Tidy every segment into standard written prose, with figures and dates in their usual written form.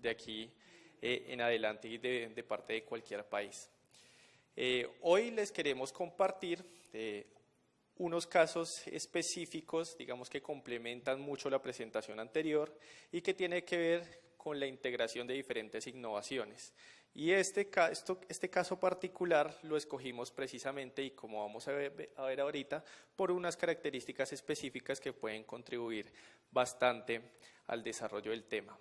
de aquí en adelante y de parte de cualquier país. Hoy les queremos compartir unos casos específicos, digamos que complementan mucho la presentación anterior y que tiene que ver con la integración de diferentes innovaciones. Y este caso particular lo escogimos precisamente, y como vamos a ver ahorita, por unas características específicas que pueden contribuir bastante al desarrollo del tema.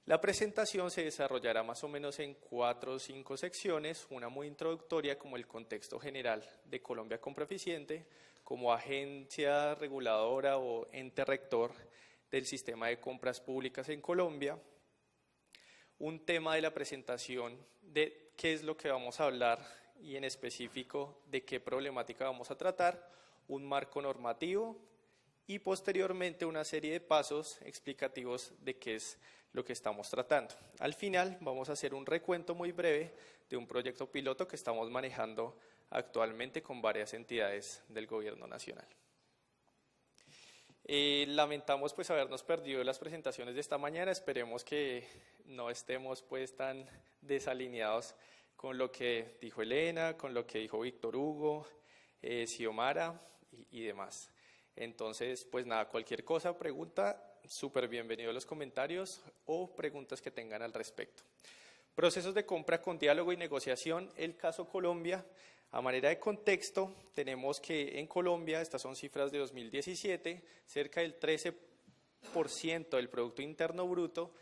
La presentación se desarrollará más o menos en 4 o 5 secciones, una muy introductoria como el contexto general de Colombia Compra Eficiente, como agencia reguladora o ente rector del sistema de compras públicas en Colombia, un tema de la presentación de qué es lo que vamos a hablar y en específico de qué problemática vamos a tratar, un marco normativo y posteriormente una serie de pasos explicativos de qué es lo que estamos tratando. Al final vamos a hacer un recuento muy breve de un proyecto piloto que estamos manejando actualmente con varias entidades del Gobierno Nacional. Lamentamos pues habernos perdido las presentaciones de esta mañana, esperemos que no estemos pues tan desalineados con lo que dijo Elena, con lo que dijo Víctor Hugo, Xiomara y demás. Entonces, pues nada, cualquier cosa, pregunta, súper bienvenido a los comentarios o preguntas que tengan al respecto. Procesos de compra con diálogo y negociación, el caso Colombia. A manera de contexto, tenemos que en Colombia, estas son cifras de 2017, cerca del 13% del Producto Interno Bruto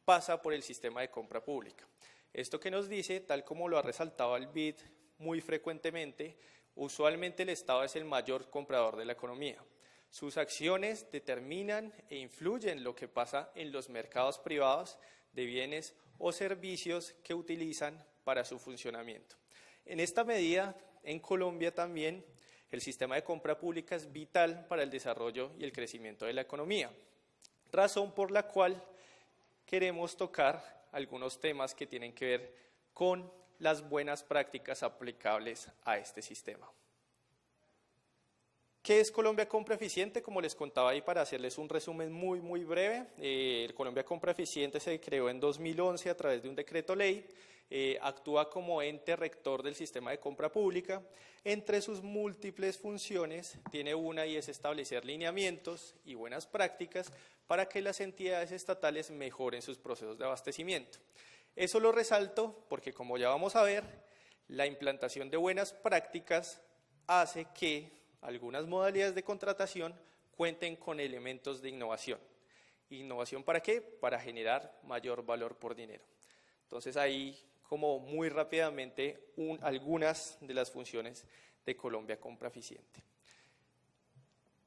pasa por el sistema de compra pública. Esto que nos dice, tal como lo ha resaltado el BID muy frecuentemente, usualmente el Estado es el mayor comprador de la economía. Sus acciones determinan e influyen lo que pasa en los mercados privados de bienes o servicios que utilizan para su funcionamiento. En esta medida, en Colombia también, el sistema de compra pública es vital para el desarrollo y el crecimiento de la economía, razón por la cual queremos tocar algunos temas que tienen que ver con las buenas prácticas aplicables a este sistema. ¿Qué es Colombia Compra Eficiente? Como les contaba ahí, para hacerles un resumen muy breve, Colombia Compra Eficiente se creó en 2011 a través de un decreto ley, actúa como ente rector del sistema de compra pública. Entre sus múltiples funciones tiene una y es establecer lineamientos y buenas prácticas para que las entidades estatales mejoren sus procesos de abastecimiento. Eso lo resalto porque, como ya vamos a ver, la implantación de buenas prácticas hace que algunas modalidades de contratación cuenten con elementos de innovación. ¿Innovación para qué? Para generar mayor valor por dinero. Entonces ahí, como muy rápidamente, algunas de las funciones de Colombia Compra Eficiente.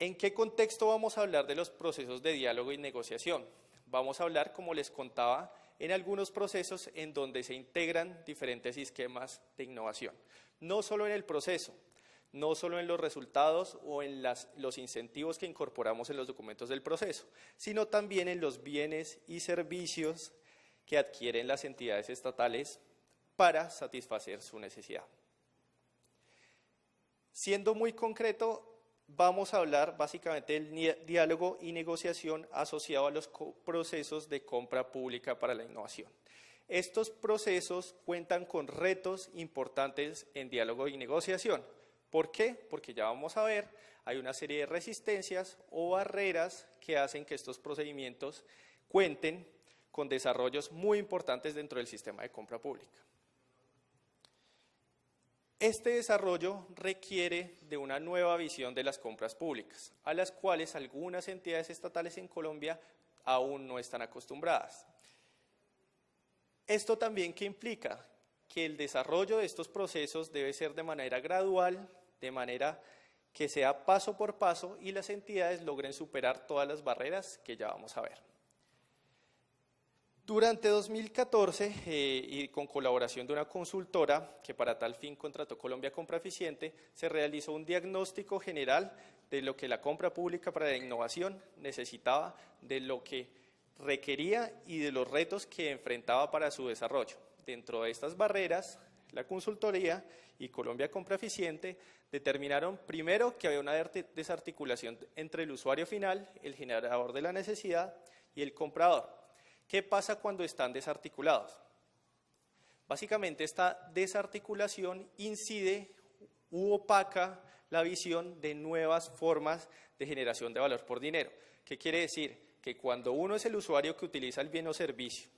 ¿En qué contexto vamos a hablar de los procesos de diálogo y negociación? Vamos a hablar, como les contaba, en algunos procesos en donde se integran diferentes esquemas de innovación. No solo en el proceso, no solo en los resultados o en los incentivos que incorporamos en los documentos del proceso, sino también en los bienes y servicios que adquieren las entidades estatales para satisfacer su necesidad. Siendo muy concreto, vamos a hablar básicamente del diálogo y negociación asociado a los procesos de compra pública para la innovación. Estos procesos cuentan con retos importantes en diálogo y negociación. ¿Por qué? Porque ya vamos a ver, hay una serie de resistencias o barreras que hacen que estos procedimientos cuenten con desarrollos muy importantes dentro del sistema de compra pública. Este desarrollo requiere de una nueva visión de las compras públicas, a las cuales algunas entidades estatales en Colombia aún no están acostumbradas. ¿Esto también qué implica? Que el desarrollo de estos procesos debe ser de manera gradual, de manera que sea paso por paso y las entidades logren superar todas las barreras que ya vamos a ver. Durante 2014, y con colaboración de una consultora que para tal fin contrató Colombia Compra Eficiente, se realizó un diagnóstico general de lo que la compra pública para la innovación necesitaba, de lo que requería y de los retos que enfrentaba para su desarrollo. Dentro de estas barreras, la consultoría y Colombia Compra Eficiente determinaron primero que había una desarticulación entre el usuario final, el generador de la necesidad, y el comprador, ¿Qué pasa cuando están desarticulados? Básicamente esta desarticulación incide u opaca la visión de nuevas formas de generación de valor por dinero. ¿Qué quiere decir? Que cuando uno es el usuario que utiliza el bien o servicio,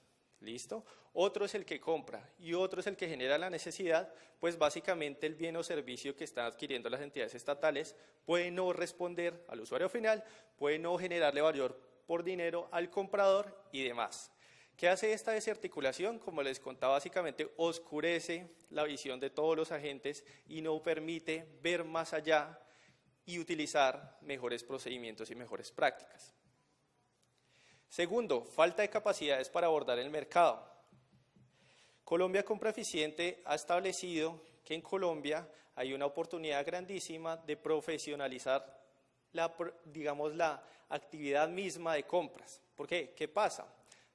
¿listo? Otro es el que compra y otro es el que genera la necesidad, pues básicamente el bien o servicio que están adquiriendo las entidades estatales puede no responder al usuario final, puede no generarle valor por dinero al comprador y demás. ¿Qué hace esta desarticulación? Como les contaba, básicamente oscurece la visión de todos los agentes y no permite ver más allá y utilizar mejores procedimientos y mejores prácticas. Segundo, falta de capacidades para abordar el mercado. Colombia Compra Eficiente ha establecido que en Colombia hay una oportunidad grandísima de profesionalizar la actividad misma de compras. ¿Por qué? ¿Qué pasa?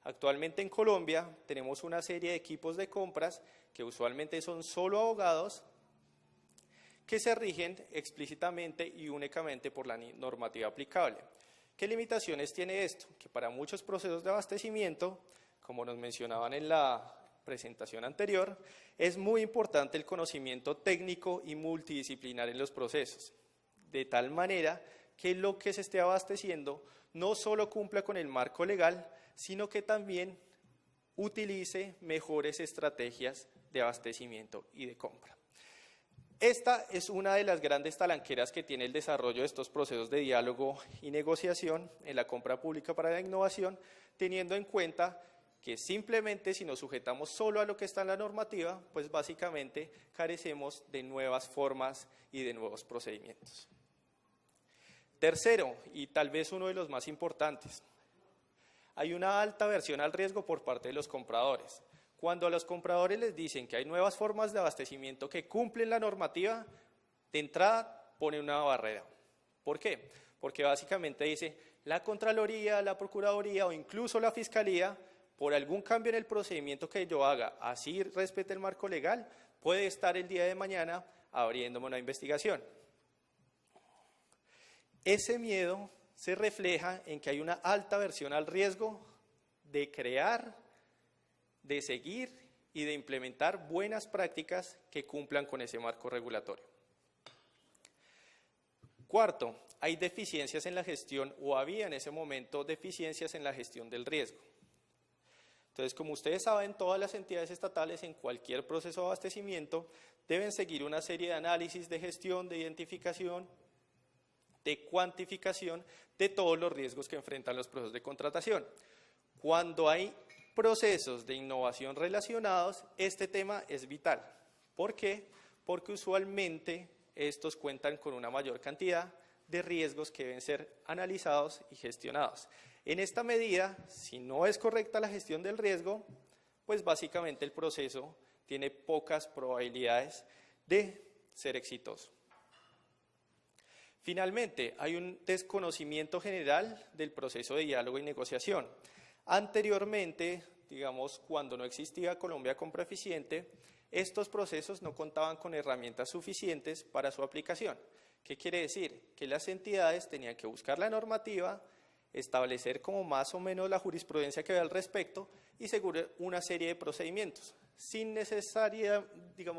Actualmente en Colombia tenemos una serie de equipos de compras que usualmente son solo abogados que se rigen explícitamente y únicamente por la normativa aplicable. ¿Qué limitaciones tiene esto? Que para muchos procesos de abastecimiento, como nos mencionaban en la presentación anterior, es muy importante el conocimiento técnico y multidisciplinar en los procesos, de tal manera que lo que se esté abasteciendo no solo cumpla con el marco legal, sino que también utilice mejores estrategias de abastecimiento y de compra. Esta es una de las grandes talanqueras que tiene el desarrollo de estos procesos de diálogo y negociación en la compra pública para la innovación, teniendo en cuenta que simplemente si nos sujetamos solo a lo que está en la normativa, pues básicamente carecemos de nuevas formas y de nuevos procedimientos. Tercero, y tal vez uno de los más importantes, hay una alta aversión al riesgo por parte de los compradores. Cuando a los compradores les dicen que hay nuevas formas de abastecimiento que cumplen la normativa, de entrada pone una barrera. ¿Por qué? Porque básicamente dice la Contraloría, la Procuraduría o incluso la Fiscalía, por algún cambio en el procedimiento que yo haga, así respete el marco legal, puede estar el día de mañana abriéndome una investigación. Ese miedo se refleja en que hay una alta aversión al riesgo de crear, de seguir y de implementar buenas prácticas que cumplan con ese marco regulatorio. Cuarto, hay deficiencias en la gestión o había en ese momento deficiencias en la gestión del riesgo. Entonces, como ustedes saben, todas las entidades estatales en cualquier proceso de abastecimiento deben seguir una serie de análisis de gestión, de identificación, de cuantificación de todos los riesgos que enfrentan los procesos de contratación. Cuando hay procesos de innovación relacionados, este tema es vital. ¿Por qué? Porque usualmente estos cuentan con una mayor cantidad de riesgos que deben ser analizados y gestionados. En esta medida, si no es correcta la gestión del riesgo, pues básicamente el proceso tiene pocas probabilidades de ser exitoso. Finalmente, hay un desconocimiento general del proceso de diálogo y negociación. Anteriormente, digamos, cuando no existía Colombia Compra Eficiente, estos procesos no contaban con herramientas suficientes para su aplicación. ¿Qué quiere decir? Que las entidades tenían que buscar la normativa, establecer como más o menos la jurisprudencia que había al respecto y seguir una serie de procedimientos.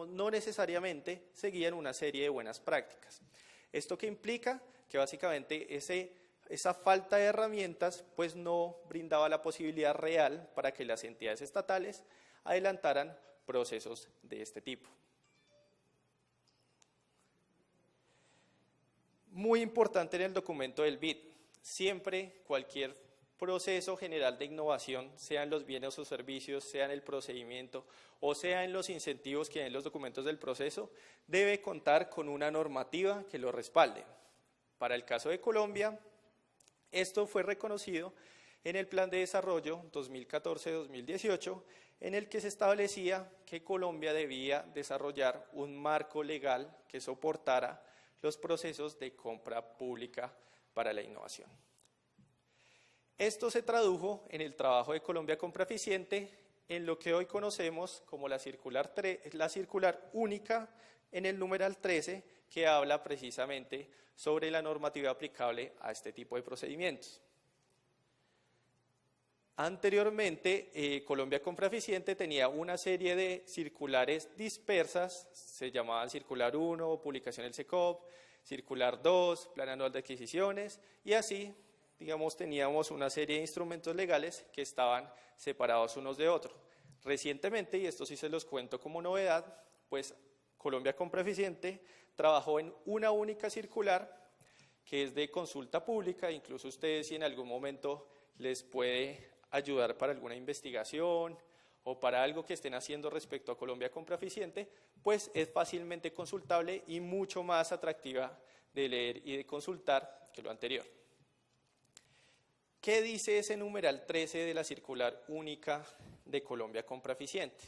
No necesariamente seguían una serie de buenas prácticas. ¿Esto qué implica? Que básicamente esa falta de herramientas pues no brindaba la posibilidad real para que las entidades estatales adelantaran procesos de este tipo. Muy importante en el documento del BID, siempre cualquier proceso general de innovación, sean los bienes o servicios, sea en el procedimiento o sea en los incentivos que hay en los documentos del proceso, debe contar con una normativa que lo respalde. Para el caso de Colombia, esto fue reconocido en el Plan de Desarrollo 2014-2018, en el que se establecía que Colombia debía desarrollar un marco legal que soportara los procesos de compra pública para la innovación. Esto se tradujo en el trabajo de Colombia Compra Eficiente en lo que hoy conocemos como la circular única en el numeral 13, que habla precisamente sobre la normativa aplicable a este tipo de procedimientos. Anteriormente, Colombia Compra Eficiente tenía una serie de circulares dispersas, se llamaban Circular 1, publicación del SECOP, Circular 2, Plan Anual de Adquisiciones, y así, digamos, teníamos una serie de instrumentos legales que estaban separados unos de otros. Recientemente, y esto sí se los cuento como novedad, pues Colombia Compra Eficiente trabajó en una única circular que es de consulta pública, incluso ustedes si en algún momento les puede ayudar para alguna investigación o para algo que estén haciendo respecto a Colombia Compra Eficiente, pues es fácilmente consultable y mucho más atractiva de leer y de consultar que lo anterior. ¿Qué dice ese numeral 13 de la circular única de Colombia Compra Eficiente?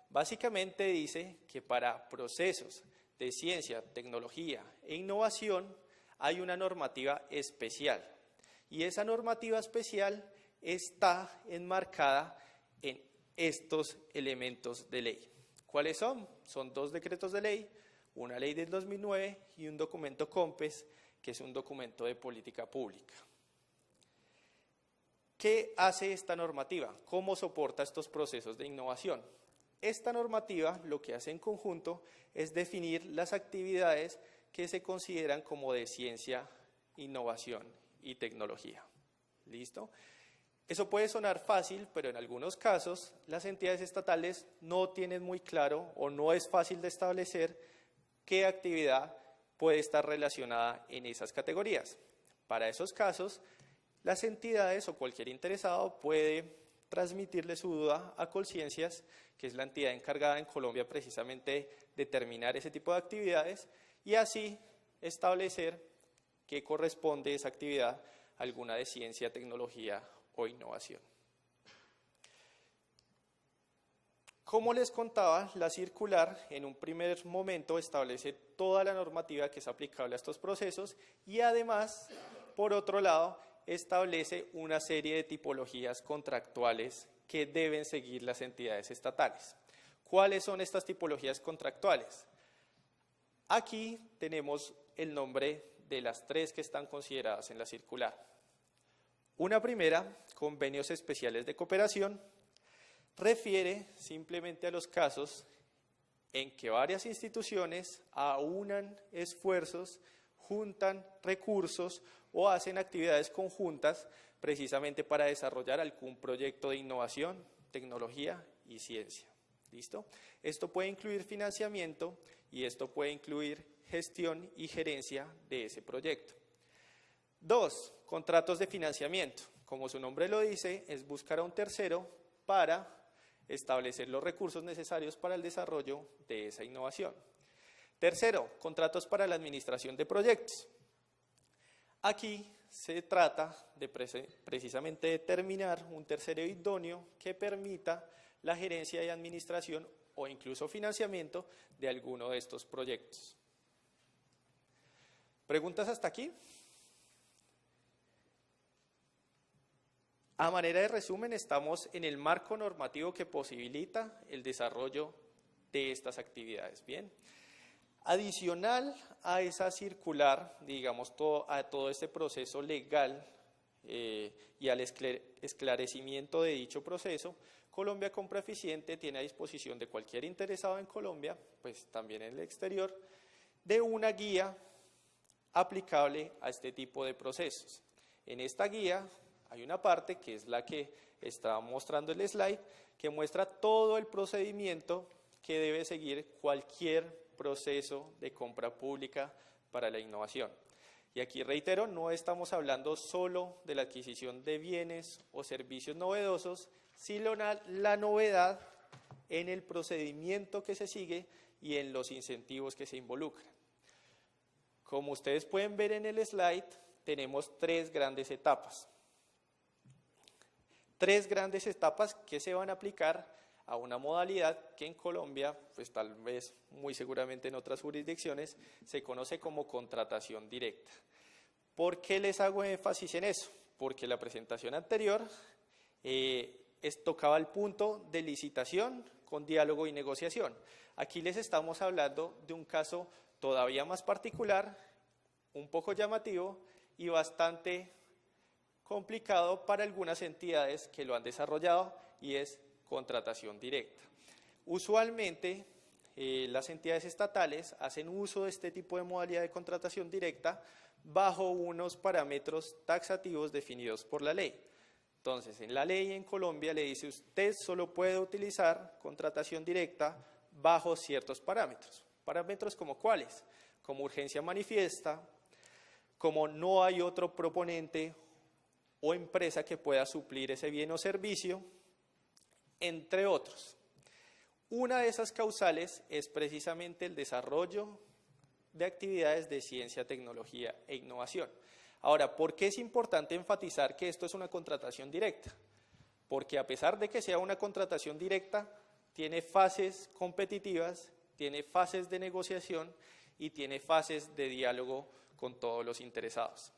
Básicamente dice que para procesos de ciencia, tecnología e innovación hay una normativa especial y esa normativa especial está enmarcada en estos elementos de ley. ¿Cuáles son? Son 2 decretos de ley, una ley del 2009 y un documento COMPES, que es un documento de política pública. ¿Qué hace esta normativa? ¿Cómo soporta estos procesos de innovación? Esta normativa lo que hace en conjunto es definir las actividades que se consideran como de ciencia, innovación y tecnología. ¿Listo? Eso puede sonar fácil, pero en algunos casos las entidades estatales no tienen muy claro o no es fácil de establecer qué actividad puede estar relacionada en esas categorías. Para esos casos, las entidades o cualquier interesado puede transmitirle su duda a Colciencias, que es la entidad encargada en Colombia precisamente de determinar ese tipo de actividades y así establecer qué corresponde esa actividad a alguna de ciencia, tecnología o innovación. Como les contaba, la circular en un primer momento establece toda la normativa que es aplicable a estos procesos y además, por otro lado, establece una serie de tipologías contractuales que deben seguir las entidades estatales. ¿Cuáles son estas tipologías contractuales? Aquí tenemos el nombre de las 3 que están consideradas en la circular. Una primera, convenios especiales de cooperación, refiere simplemente a los casos en que varias instituciones aunan esfuerzos, juntan recursos o hacen actividades conjuntas precisamente para desarrollar algún proyecto de innovación, tecnología y ciencia. ¿Listo? Esto puede incluir financiamiento y esto puede incluir gestión y gerencia de ese proyecto. 2, contratos de financiamiento. Como su nombre lo dice, es buscar a un tercero para establecer los recursos necesarios para el desarrollo de esa innovación. Tercero, contratos para la administración de proyectos. Aquí se trata de precisamente determinar un tercero idóneo que permita la gerencia y administración o incluso financiamiento de alguno de estos proyectos. ¿Preguntas hasta aquí? A manera de resumen, estamos en el marco normativo que posibilita el desarrollo de estas actividades. Bien. Adicional a esa circular, digamos, a todo este proceso legal y al esclarecimiento de dicho proceso, Colombia Compra Eficiente tiene a disposición de cualquier interesado en Colombia, pues también en el exterior, de una guía aplicable a este tipo de procesos. En esta guía hay una parte que es la que está mostrando el slide, que muestra todo el procedimiento que debe seguir cualquier proceso de compra pública para la innovación. Y aquí reitero, no estamos hablando solo de la adquisición de bienes o servicios novedosos, sino la novedad en el procedimiento que se sigue y en los incentivos que se involucran. Como ustedes pueden ver en el slide, tenemos 3 grandes etapas. 3 grandes etapas que se van a aplicar a una modalidad que en Colombia, pues tal vez muy seguramente en otras jurisdicciones, se conoce como contratación directa. ¿Por qué les hago énfasis en eso? Porque la presentación anterior tocaba el punto de licitación con diálogo y negociación. Aquí les estamos hablando de un caso todavía más particular, un poco llamativo y bastante complicado para algunas entidades que lo han desarrollado y es contratación directa. Usualmente las entidades estatales hacen uso de este tipo de modalidad de contratación directa bajo unos parámetros taxativos definidos por la ley. Entonces, en la ley en Colombia le dice usted solo puede utilizar contratación directa bajo ciertos parámetros. ¿Parámetros como cuáles? Como urgencia manifiesta, como no hay otro proponente o empresa que pueda suplir ese bien o servicio, entre otros. Una de esas causales es precisamente el desarrollo de actividades de ciencia, tecnología e innovación. Ahora, ¿por qué es importante enfatizar que esto es una contratación directa? Porque a pesar de que sea una contratación directa, tiene fases competitivas, tiene fases de negociación y tiene fases de diálogo con todos los interesados.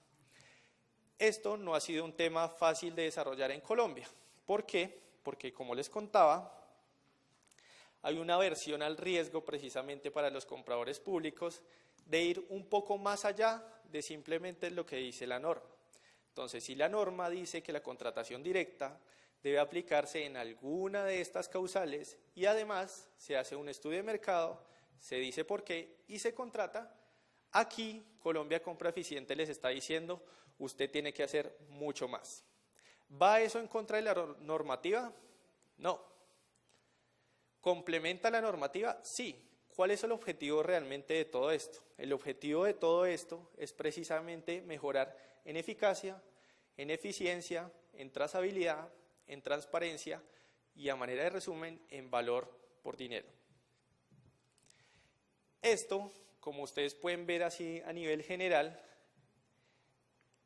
Esto no ha sido un tema fácil de desarrollar en Colombia. ¿Por qué? Porque, como les contaba, hay una aversión al riesgo precisamente para los compradores públicos de ir un poco más allá de simplemente lo que dice la norma. Entonces, si la norma dice que la contratación directa debe aplicarse en alguna de estas causales y además se hace un estudio de mercado, se dice por qué y se contrata, aquí Colombia Compra Eficiente les está diciendo usted tiene que hacer mucho más. ¿Va eso en contra de la normativa? No. ¿Complementa la normativa? Sí. ¿Cuál es el objetivo realmente de todo esto? El objetivo de todo esto es precisamente mejorar en eficacia, en eficiencia, en trazabilidad, en transparencia y, a manera de resumen, en valor por dinero. Esto, como ustedes pueden ver así a nivel general,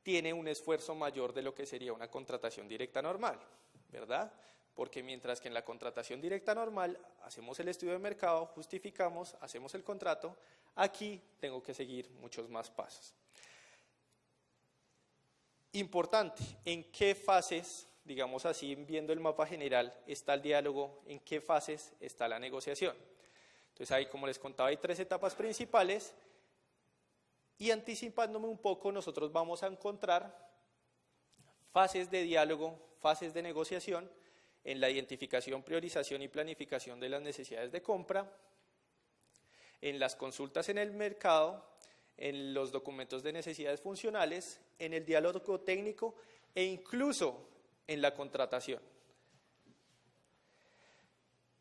tiene un esfuerzo mayor de lo que sería una contratación directa normal, ¿verdad? Porque mientras que en la contratación directa normal hacemos el estudio de mercado, justificamos, hacemos el contrato, aquí tengo que seguir muchos más pasos. Importante, ¿en qué fases, digamos así, viendo el mapa general, está el diálogo? ¿En qué fases está la negociación? Entonces ahí, como les contaba, hay 3 etapas principales y, anticipándome un poco, nosotros vamos a encontrar fases de diálogo, fases de negociación, en la identificación, priorización y planificación de las necesidades de compra, en las consultas en el mercado, en los documentos de necesidades funcionales, en el diálogo técnico e incluso en la contratación.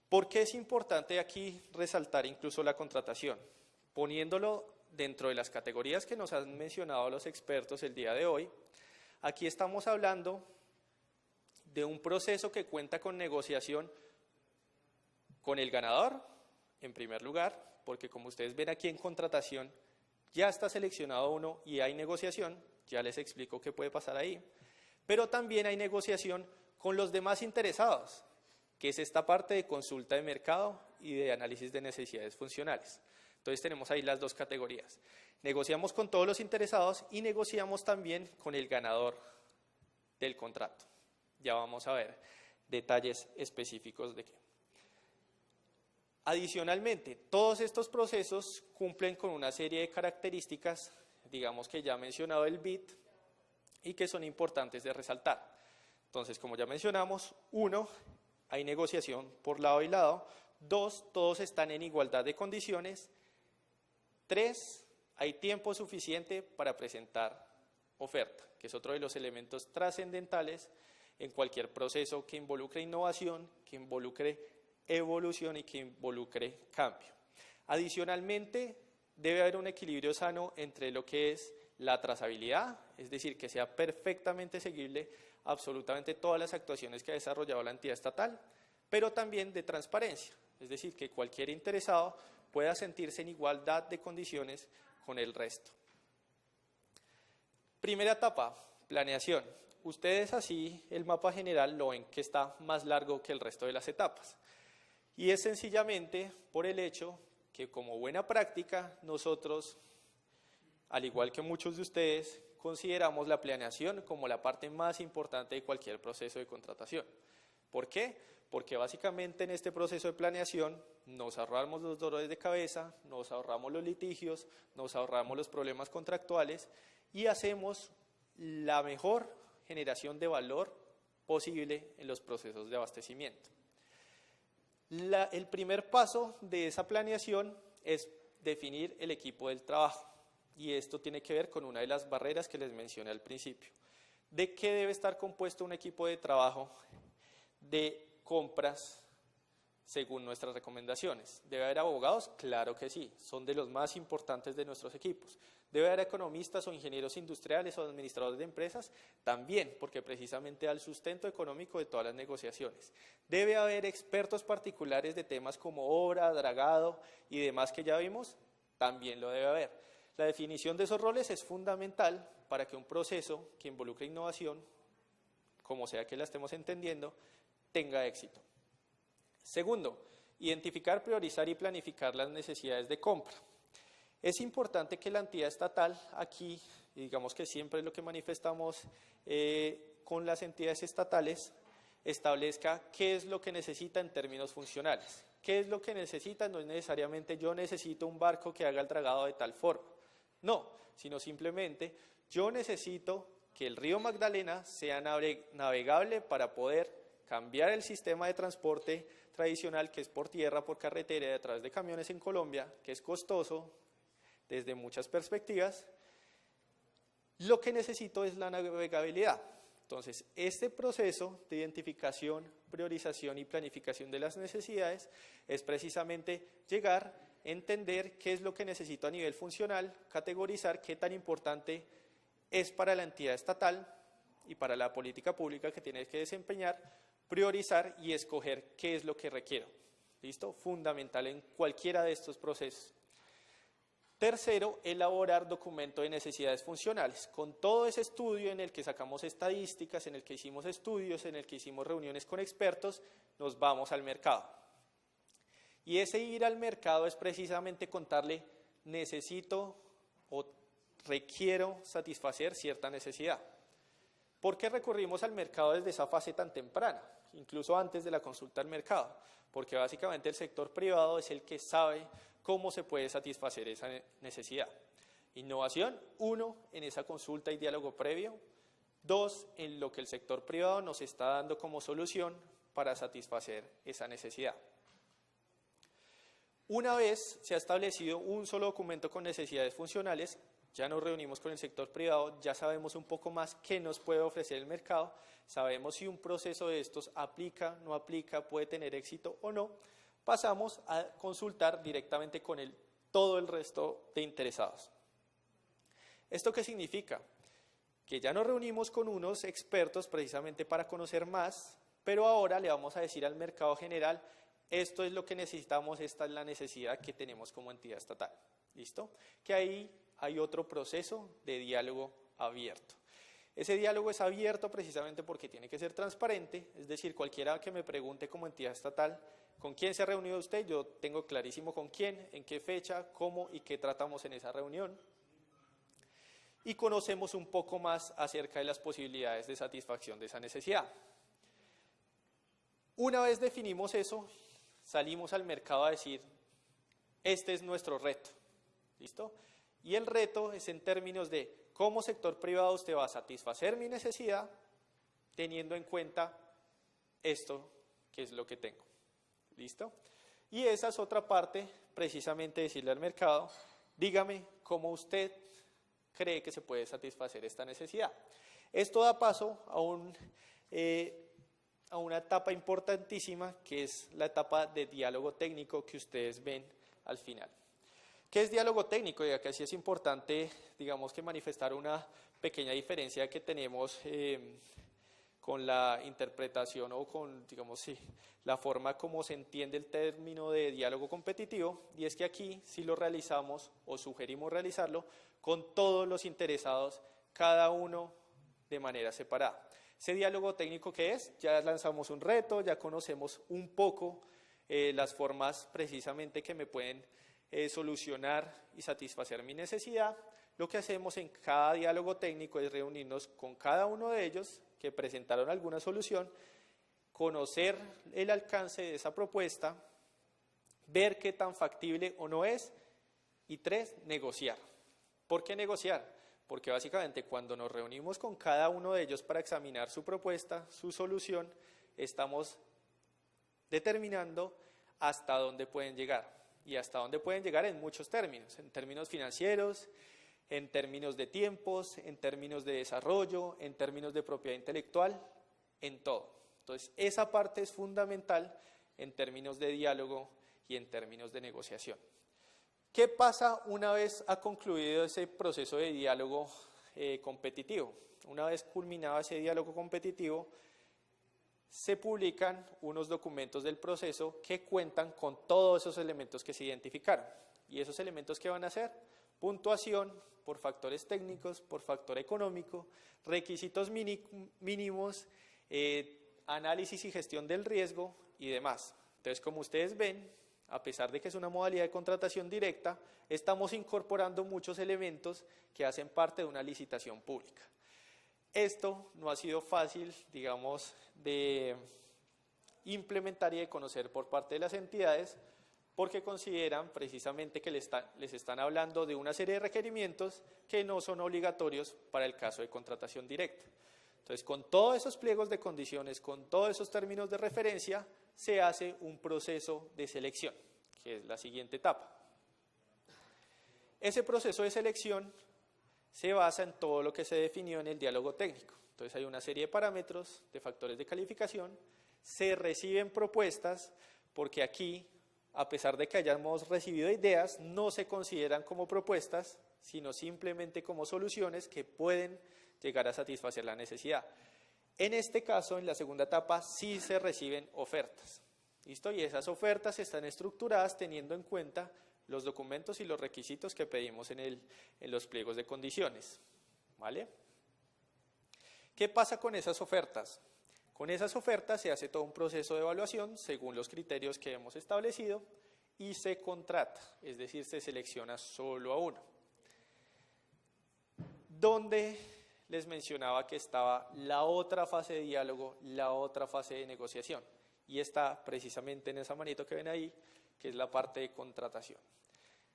¿Por qué es importante aquí resaltar incluso la contratación? Poniéndolo dentro de las categorías que nos han mencionado los expertos el día de hoy, aquí estamos hablando de un proceso que cuenta con negociación con el ganador, en primer lugar, porque como ustedes ven aquí en contratación, ya está seleccionado uno y hay negociación, ya les explico qué puede pasar ahí, pero también hay negociación con los demás interesados, que es esta parte de consulta de mercado y de análisis de necesidades funcionales. Entonces tenemos ahí las 2 categorías. Negociamos con todos los interesados y negociamos también con el ganador del contrato. Ya vamos a ver detalles específicos de qué. Adicionalmente, todos estos procesos cumplen con una serie de características, digamos que ya he mencionado el BIT, y que son importantes de resaltar. Entonces, como ya mencionamos, 1, hay negociación por lado y lado. 2, todos están en igualdad de condiciones. 3, hay tiempo suficiente para presentar oferta, que es otro de los elementos trascendentales en cualquier proceso que involucre innovación, que involucre evolución y que involucre cambio. Adicionalmente, debe haber un equilibrio sano entre lo que es la trazabilidad, es decir, que sea perfectamente seguible absolutamente todas las actuaciones que ha desarrollado la entidad estatal, pero también de transparencia, es decir, que cualquier interesado pueda sentirse en igualdad de condiciones con el resto. Primera etapa, planeación. Ustedes así el mapa general lo ven que está más largo que el resto de las etapas. Y es sencillamente por el hecho que, como buena práctica, nosotros, al igual que muchos de ustedes, consideramos la planeación como la parte más importante de cualquier proceso de contratación. ¿Por qué? Porque básicamente en este proceso de planeación nos ahorramos los dolores de cabeza, nos ahorramos los litigios, nos ahorramos los problemas contractuales y hacemos la mejor generación de valor posible en los procesos de abastecimiento. El primer paso de esa planeación es definir el equipo del trabajo, y esto tiene que ver con una de las barreras que les mencioné al principio. ¿De qué debe estar compuesto un equipo de trabajo de compras según nuestras recomendaciones? ¿Debe haber abogados? Claro que sí, son de los más importantes de nuestros equipos. ¿Debe haber economistas o ingenieros industriales o administradores de empresas? También, porque precisamente da el sustento económico de todas las negociaciones. ¿Debe haber expertos particulares de temas como obra, dragado y demás que ya vimos? También lo debe haber. La definición de esos roles es fundamental para que un proceso que involucre innovación, como sea que la estemos entendiendo, tenga éxito. Segundo, identificar, priorizar y planificar las necesidades de compra. Es importante que la entidad estatal aquí, y digamos que siempre es lo que manifestamos con las entidades estatales, establezca qué es lo que necesita en términos funcionales. ¿Qué es lo que necesita? No es necesariamente yo necesito un barco que haga el dragado de tal forma. No, sino simplemente yo necesito que el río Magdalena sea navegable para poder cambiar el sistema de transporte tradicional, que es por tierra, por carretera y a través de camiones en Colombia, que es costoso desde muchas perspectivas. Lo que necesito es la navegabilidad. Entonces, este proceso de identificación, priorización y planificación de las necesidades es precisamente llegar, entender qué es lo que necesito a nivel funcional, categorizar qué tan importante es para la entidad estatal y para la política pública que tiene que desempeñar, priorizar y escoger qué es lo que requiero. ¿Listo? Fundamental en cualquiera de estos procesos. Tercero, elaborar documento de necesidades funcionales. Con todo ese estudio en el que sacamos estadísticas, en el que hicimos estudios, en el que hicimos reuniones con expertos, nos vamos al mercado. Y ese ir al mercado es precisamente contarle, necesito o requiero satisfacer cierta necesidad. ¿Por qué recurrimos al mercado desde esa fase tan temprana? Incluso antes de la consulta al mercado. Porque básicamente el sector privado es el que sabe cómo se puede satisfacer esa necesidad. Innovación, 1, en esa consulta y diálogo previo. 2, en lo que el sector privado nos está dando como solución para satisfacer esa necesidad. Una vez se ha establecido un solo documento con necesidades funcionales, ya nos reunimos con el sector privado, ya sabemos un poco más qué nos puede ofrecer el mercado, sabemos si un proceso de estos aplica, no aplica, puede tener éxito o no, pasamos a consultar directamente con todo el resto de interesados. ¿Esto qué significa? Que ya nos reunimos con unos expertos precisamente para conocer más, pero ahora le vamos a decir al mercado general, esto es lo que necesitamos, esta es la necesidad que tenemos como entidad estatal. ¿Listo? Que ahí hay otro proceso de diálogo abierto. Ese diálogo es abierto precisamente porque tiene que ser transparente, es decir, cualquiera que me pregunte como entidad estatal, ¿con quién se ha reunido usted? Yo tengo clarísimo con quién, en qué fecha, cómo y qué tratamos en esa reunión. Y conocemos un poco más acerca de las posibilidades de satisfacción de esa necesidad. Una vez definimos eso, salimos al mercado a decir, este es nuestro reto, ¿listo? Y el reto es en términos de cómo sector privado usted va a satisfacer mi necesidad teniendo en cuenta esto que es lo que tengo, ¿listo? Y esa es otra parte, precisamente decirle al mercado, dígame cómo usted cree que se puede satisfacer esta necesidad. Esto da paso a una etapa importantísima que es la etapa de diálogo técnico que ustedes ven al final. ¿Qué es diálogo técnico? Y acá sí es importante, digamos, que manifestar una pequeña diferencia que tenemos con la interpretación o con, digamos, sí, la forma como se entiende el término de diálogo competitivo, y es que aquí sí lo realizamos o sugerimos realizarlo con todos los interesados, cada uno de manera separada. Ese diálogo técnico, ¿qué es? Ya lanzamos un reto, ya conocemos un poco las formas precisamente que me pueden solucionar y satisfacer mi necesidad. Lo que hacemos en cada diálogo técnico es reunirnos con cada uno de ellos que presentaron alguna solución, conocer el alcance de esa propuesta, ver qué tan factible o no es, y 3, negociar. ¿Por qué negociar? porque básicamente cuando nos reunimos con cada uno de ellos para examinar su propuesta, su solución, estamos determinando hasta dónde pueden llegar, y hasta dónde pueden llegar en muchos términos, en términos financieros, en términos de tiempos, en términos de desarrollo, en términos de propiedad intelectual, en todo. Entonces, esa parte es fundamental en términos de diálogo y en términos de negociación. ¿Qué pasa una vez ha concluido ese proceso de diálogo competitivo? Una vez culminado ese diálogo competitivo, se publican unos documentos del proceso que cuentan con todos esos elementos que se identificaron. ¿Y esos elementos qué van a hacer? Puntuación por factores técnicos, por factor económico, requisitos mínimos, análisis y gestión del riesgo y demás. Entonces, como ustedes ven, a pesar de que es una modalidad de contratación directa, estamos incorporando muchos elementos que hacen parte de una licitación pública. Esto no ha sido fácil, digamos, de implementar y de conocer por parte de las entidades, porque consideran precisamente que les están hablando de una serie de requerimientos que no son obligatorios para el caso de contratación directa. Entonces, con todos esos pliegos de condiciones, con todos esos términos de referencia, se hace un proceso de selección, que es la siguiente etapa. Ese proceso de selección se basa en todo lo que se definió en el diálogo técnico. Entonces, hay una serie de parámetros, de factores de calificación, se reciben propuestas, porque aquí, a pesar de que hayamos recibido ideas, no se consideran como propuestas, sino simplemente como soluciones que pueden llegar a satisfacer la necesidad. En este caso, en la segunda etapa, sí se reciben ofertas. ¿Listo? Y esas ofertas están estructuradas teniendo en cuenta los documentos y los requisitos que pedimos en los pliegos de condiciones. ¿Vale? ¿Qué pasa con esas ofertas? Con esas ofertas se hace todo un proceso de evaluación según los criterios que hemos establecido y se contrata, es decir, se selecciona solo a uno. Donde les mencionaba que estaba la otra fase de diálogo, la otra fase de negociación, y está precisamente en esa manito que ven ahí, que es la parte de contratación.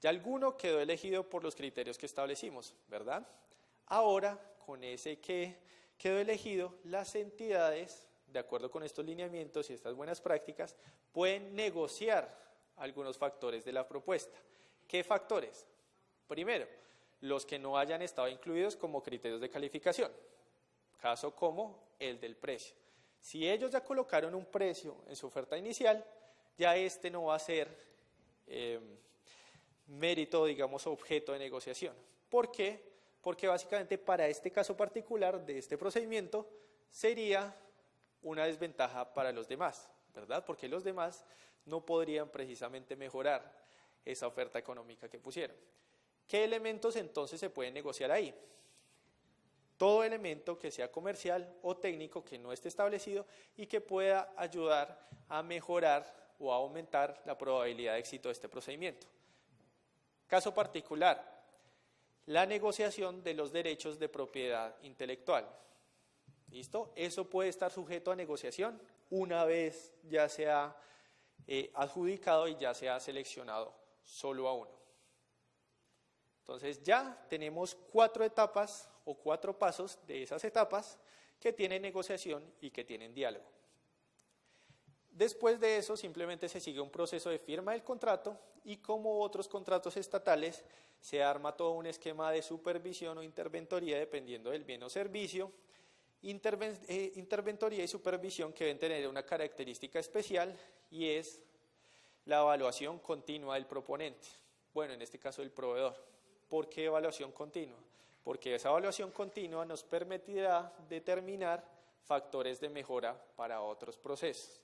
Ya alguno quedó elegido por los criterios que establecimos, ¿verdad? Ahora, con ese que quedó elegido, las entidades, de acuerdo con estos lineamientos y estas buenas prácticas, pueden negociar algunos factores de la propuesta. ¿Qué factores? Primero, los que no hayan estado incluidos como criterios de calificación, caso como el del precio. Si ellos ya colocaron un precio en su oferta inicial, ya este no va a ser mérito, digamos, objeto de negociación. ¿Por qué? Porque básicamente para este caso particular de este procedimiento sería una desventaja para los demás, ¿verdad? Porque los demás no podrían precisamente mejorar esa oferta económica que pusieron. ¿Qué elementos entonces se pueden negociar ahí? Todo elemento que sea comercial o técnico que no esté establecido y que pueda ayudar a mejorar o a aumentar la probabilidad de éxito de este procedimiento. Caso particular, la negociación de los derechos de propiedad intelectual. ¿Listo? Eso puede estar sujeto a negociación una vez ya sea adjudicado y ya sea seleccionado solo a uno. Entonces ya tenemos 4 etapas o 4 pasos de esas etapas que tienen negociación y que tienen diálogo. Después de eso simplemente se sigue un proceso de firma del contrato y como otros contratos estatales se arma todo un esquema de supervisión o interventoría dependiendo del bien o servicio. Interventoría y supervisión que deben tener una característica especial y es la evaluación continua del proponente. Bueno, en este caso del proveedor. ¿Por qué evaluación continua? Porque esa evaluación continua nos permitirá determinar factores de mejora para otros procesos.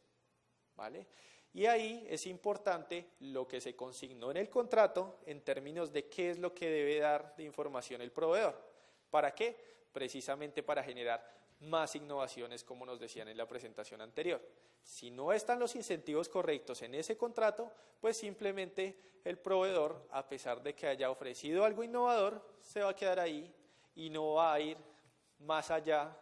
¿Vale? Y ahí es importante lo que se consignó en el contrato en términos de qué es lo que debe dar de información el proveedor. ¿Para qué? Precisamente para generar más innovaciones, como nos decían en la presentación anterior. Si no están los incentivos correctos en ese contrato, pues simplemente el proveedor, a pesar de que haya ofrecido algo innovador, se va a quedar ahí y no va a ir más allá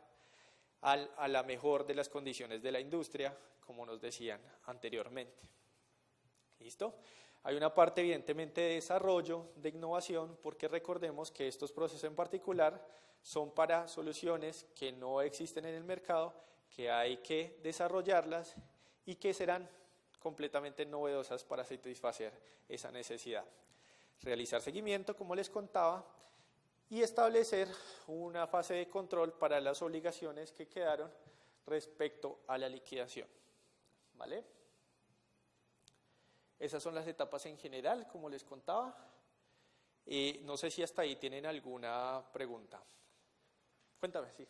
a la mejor de las condiciones de la industria, como nos decían anteriormente. ¿Listo? Hay una parte evidentemente de desarrollo, de innovación, porque recordemos que estos procesos en particular son para soluciones que no existen en el mercado, que hay que desarrollarlas y que serán completamente novedosas para satisfacer esa necesidad. Realizar seguimiento, como les contaba, y establecer una fase de control para las obligaciones que quedaron respecto a la liquidación. ¿Vale? Esas son las etapas en general, como les contaba. No sé si hasta ahí tienen alguna pregunta. Cuéntame, sí.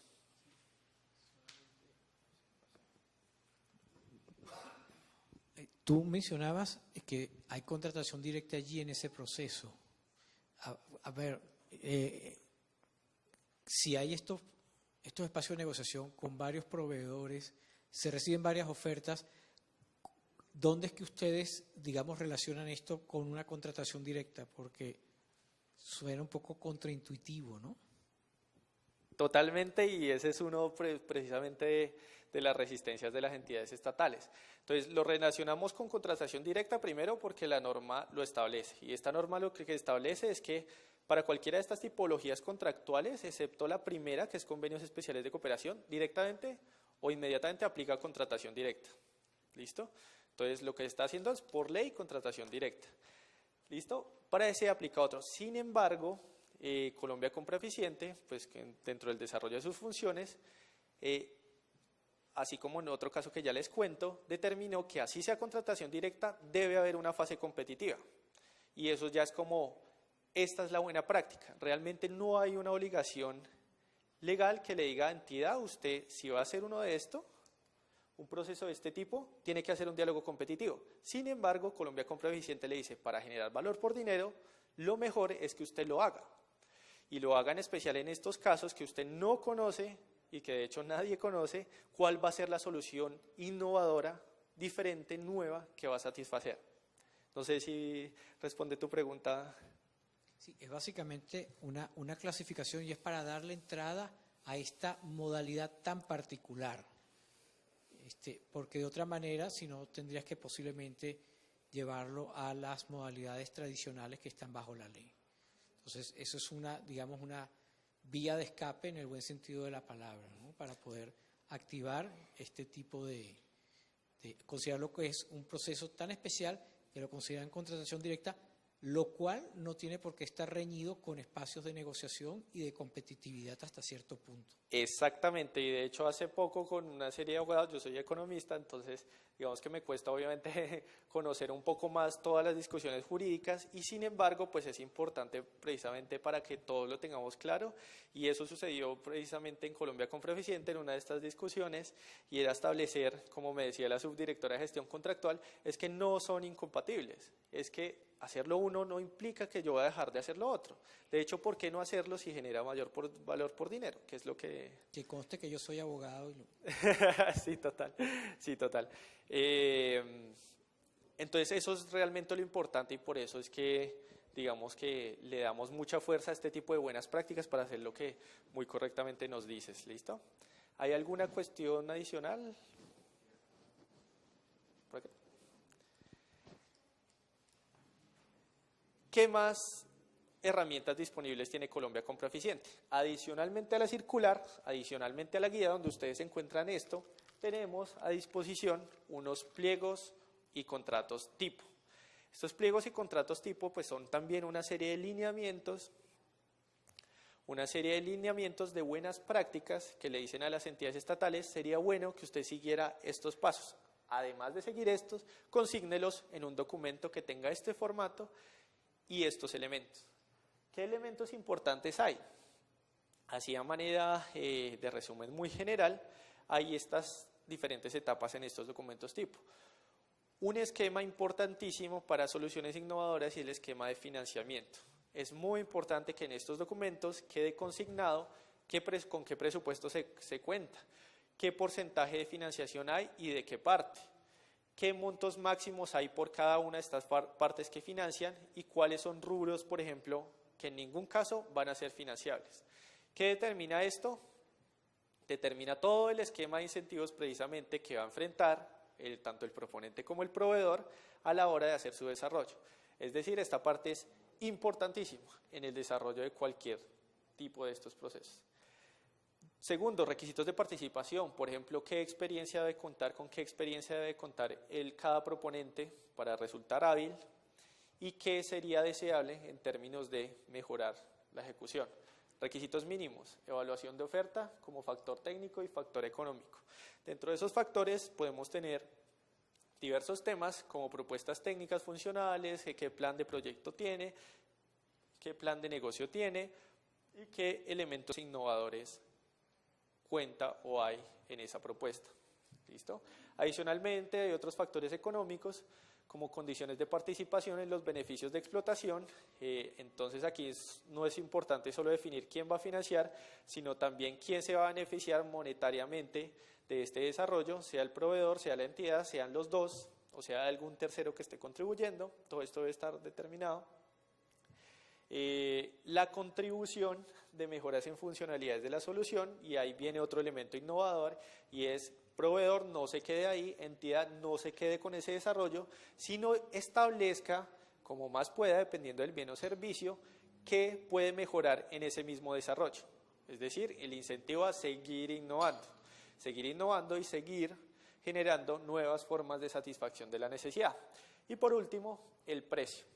Tú mencionabas que hay contratación directa allí en ese proceso. A ver, si hay estos espacios de negociación con varios proveedores, se reciben varias ofertas, ¿dónde es que ustedes, digamos, relacionan esto con una contratación directa? Porque suena un poco contraintuitivo, ¿no? Totalmente, y ese es uno precisamente de las resistencias de las entidades estatales. Entonces, lo relacionamos con contratación directa primero porque la norma lo establece, y esta norma lo que establece es que para cualquiera de estas tipologías contractuales, excepto la primera, que es convenios especiales de cooperación, directamente o inmediatamente aplica contratación directa. ¿Listo? Entonces, lo que está haciendo es por ley contratación directa. ¿Listo? Para ese aplica otro. Sin embargo, Colombia Compra Eficiente, pues que dentro del desarrollo de sus funciones, así como en otro caso que ya les cuento, determinó que así sea contratación directa, debe haber una fase competitiva. Y eso ya es como, esta es la buena práctica. Realmente no hay una obligación legal que le diga a entidad, usted si va a hacer uno de esto, un proceso de este tipo, tiene que hacer un diálogo competitivo. Sin embargo, Colombia Compra Eficiente le dice, para generar valor por dinero, lo mejor es que usted lo haga. Y lo haga en especial en estos casos que usted no conoce y que de hecho nadie conoce, cuál va a ser la solución innovadora, diferente, nueva, que va a satisfacer. No sé si responde tu pregunta. Sí, es básicamente una clasificación y es para darle entrada a esta modalidad tan particular. Porque de otra manera, si no, tendrías que posiblemente llevarlo a las modalidades tradicionales que están bajo la ley. Entonces, eso es digamos, una vía de escape en el buen sentido de la palabra, ¿no? Para poder activar este tipo de considerarlo que es un proceso tan especial que lo consideran contratación directa, lo cual no tiene por qué estar reñido con espacios de negociación y de competitividad hasta cierto punto. Exactamente, y de hecho hace poco con una serie de abogados, yo soy economista, entonces digamos que me cuesta obviamente conocer un poco más todas las discusiones jurídicas y sin embargo pues es importante precisamente para que todos lo tengamos claro y eso sucedió precisamente en Colombia Compra Eficiente en una de estas discusiones y era establecer, como me decía la subdirectora de gestión contractual, es que no son incompatibles, es que hacerlo uno no implica que yo voy a dejar de hacer lo otro. De hecho, ¿por qué no hacerlo si genera mayor valor por dinero? Que es lo que... Que conste que yo soy abogado. Sí, total. Sí, total. Entonces, eso es realmente lo importante y por eso es que, digamos que le damos mucha fuerza a este tipo de buenas prácticas para hacer lo que muy correctamente nos dices. ¿Listo? ¿Hay alguna cuestión adicional? ¿Por acá? ¿Qué más herramientas disponibles tiene Colombia Compra Eficiente? Adicionalmente a la circular, adicionalmente a la guía donde ustedes encuentran esto, tenemos a disposición unos pliegos y contratos tipo. Estos pliegos y contratos tipo pues son también una serie de lineamientos de buenas prácticas que le dicen a las entidades estatales, sería bueno que usted siguiera estos pasos. Además de seguir estos, consígnelos en un documento que tenga este formato y estos elementos. ¿Qué elementos importantes hay? Así a manera de resumen muy general, hay estas diferentes etapas en estos documentos tipo. Un esquema importantísimo para soluciones innovadoras y el esquema de financiamiento. Es muy importante que en estos documentos quede consignado con qué presupuesto se cuenta, qué porcentaje de financiación hay y de qué parte. Qué montos máximos hay por cada una de estas partes que financian y cuáles son rubros, por ejemplo, que en ningún caso van a ser financiables. ¿Qué determina esto? Determina todo el esquema de incentivos precisamente que va a enfrentar tanto el proponente como el proveedor a la hora de hacer su desarrollo. Es decir, esta parte es importantísima en el desarrollo de cualquier tipo de estos procesos. Segundo, requisitos de participación. Por ejemplo, ¿qué experiencia debe contar, con qué experiencia debe contar cada proponente para resultar hábil? ¿Y qué sería deseable en términos de mejorar la ejecución? Requisitos mínimos, evaluación de oferta como factor técnico y factor económico. Dentro de esos factores podemos tener diversos temas como propuestas técnicas funcionales, qué plan de proyecto tiene, qué plan de negocio tiene y qué elementos innovadores cuenta o hay en esa propuesta. ¿Listo? Adicionalmente hay otros factores económicos como condiciones de participación en los beneficios de explotación. Entonces aquí no es importante solo definir quién va a financiar, sino también quién se va a beneficiar monetariamente de este desarrollo, sea el proveedor, sea la entidad, sean los dos, o sea algún tercero que esté contribuyendo. Todo esto debe estar determinado. La contribución de mejoras en funcionalidades de la solución, y ahí viene otro elemento innovador, y es proveedor no se quede ahí, entidad no se quede con ese desarrollo, sino establezca, como más pueda, dependiendo del bien o servicio, qué puede mejorar en ese mismo desarrollo. Es decir, el incentivo a seguir innovando y seguir generando nuevas formas de satisfacción de la necesidad. Y por último, el precio.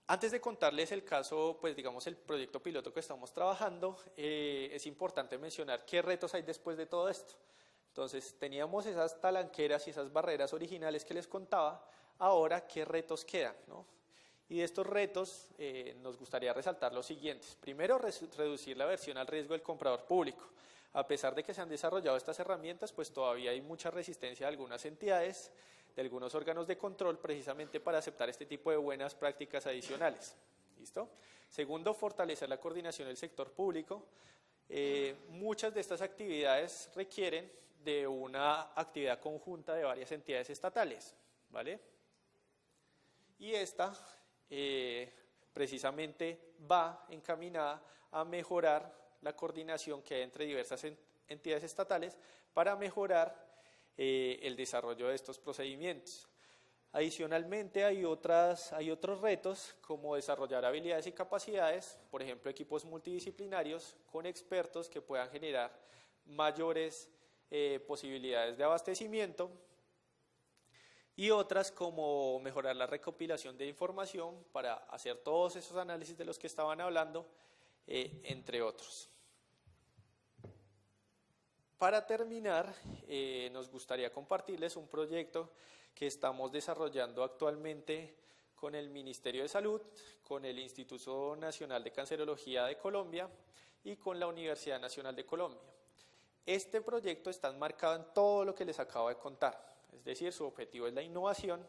Antes de contarles el caso, pues digamos el proyecto piloto que estamos trabajando, es importante mencionar qué retos hay después de todo esto. Entonces, teníamos esas talanqueras y esas barreras originales que les contaba, ahora qué retos quedan, ¿no? Y de estos retos nos gustaría resaltar los siguientes. Primero, reducir la aversión al riesgo del comprador público. A pesar de que se han desarrollado estas herramientas, pues todavía hay mucha resistencia de algunas entidades, de algunos órganos de control, precisamente para aceptar este tipo de buenas prácticas adicionales. ¿Listo? Segundo, fortalecer la coordinación del sector público. Muchas de estas actividades requieren de una actividad conjunta de varias entidades estatales, ¿vale? Y esta precisamente va encaminada a mejorar la coordinación que hay entre diversas entidades estatales para mejorar el desarrollo de estos procedimientos. Adicionalmente hay otros retos como desarrollar habilidades y capacidades, por ejemplo equipos multidisciplinarios con expertos que puedan generar mayores posibilidades de abastecimiento, y otras como mejorar la recopilación de información para hacer todos esos análisis de los que estaban hablando, entre otros. Para terminar, nos gustaría compartirles un proyecto que estamos desarrollando actualmente con el Ministerio de Salud, con el Instituto Nacional de Cancerología de Colombia y con la Universidad Nacional de Colombia. Este proyecto está enmarcado en todo lo que les acabo de contar, es decir, su objetivo es la innovación,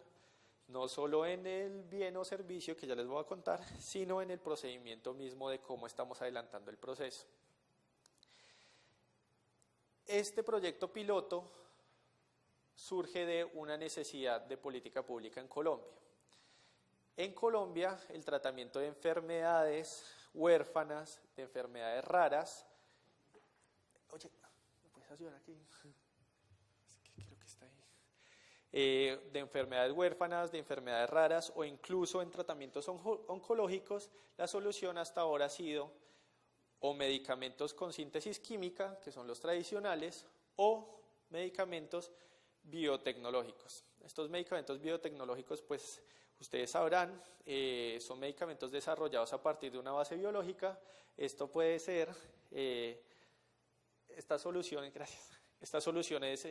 no solo en el bien o servicio que ya les voy a contar, sino en el procedimiento mismo de cómo estamos adelantando el proceso. Este proyecto piloto surge de una necesidad de política pública en Colombia. En Colombia, el tratamiento de enfermedades huérfanas, de enfermedades raras. Oye, ¿me puedes ayudar aquí? Es que creo que está ahí. De enfermedades huérfanas, de enfermedades raras o incluso en tratamientos oncológicos, la solución hasta ahora ha sido o medicamentos con síntesis química, que son los tradicionales, o medicamentos biotecnológicos. Estos medicamentos biotecnológicos, pues ustedes sabrán, son medicamentos desarrollados a partir de una base biológica. Esto puede ser, estas soluciones